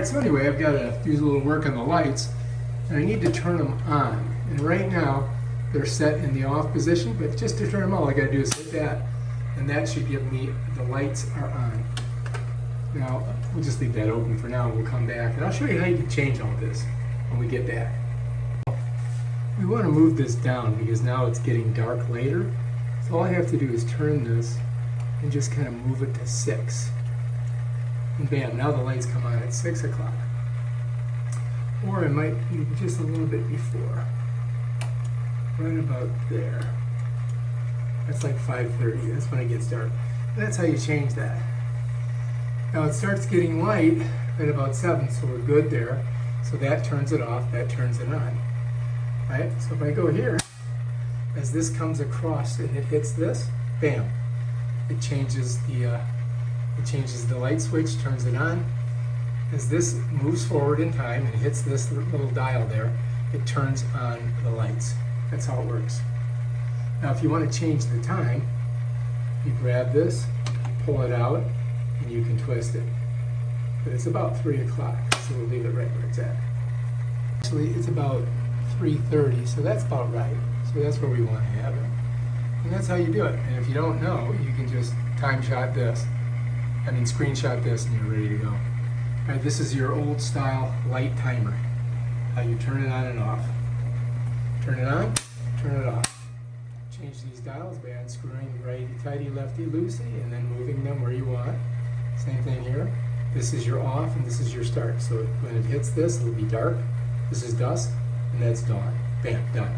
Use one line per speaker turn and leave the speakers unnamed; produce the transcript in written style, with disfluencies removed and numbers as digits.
So anyway, I've got to do a little work on the lights, and I need to turn them on. And right now, they're set in the off position, but just to turn them on, all I got to do is hit that, and that should give me the lights are on. Now, we'll just leave that open for now, and we'll come back, and I'll show you how you can change all this when we get back. We want to move this down because now it's getting dark later. So all I have to do is turn this and just kind of move it to 6. And bam, now the lights come on at 6 o'clock. Or I might be just a little bit before. Right about there. That's like 5:30, that's when it gets dark. And that's how you change that. Now it starts getting light at about 7, so we're good there. So that turns it off, that turns it on. Right? So if I go here, as this comes across and it hits this, bam, it changes the light switch, turns it on. As this moves forward in time and hits this little dial there, it turns on the lights. That's how it works. Now if you want to change the time, you grab this, pull it out, and you can twist it. But it's about 3 o'clock, so we'll leave it right where it's at. Actually, it's about 3:30, so that's about right. So that's where we want to have it. And that's how you do it. And if you don't know, you can just screenshot this, and you're ready to go. All right, this is your old style light timer. How you turn it on and off. Turn it on, turn it off. Change these dials by unscrewing righty-tighty, lefty-loosey, and then moving them where you want. Same thing here. This is your off, and this is your start. So when it hits this, it'll be dark. This is dusk, and that's dawn. Bam, done.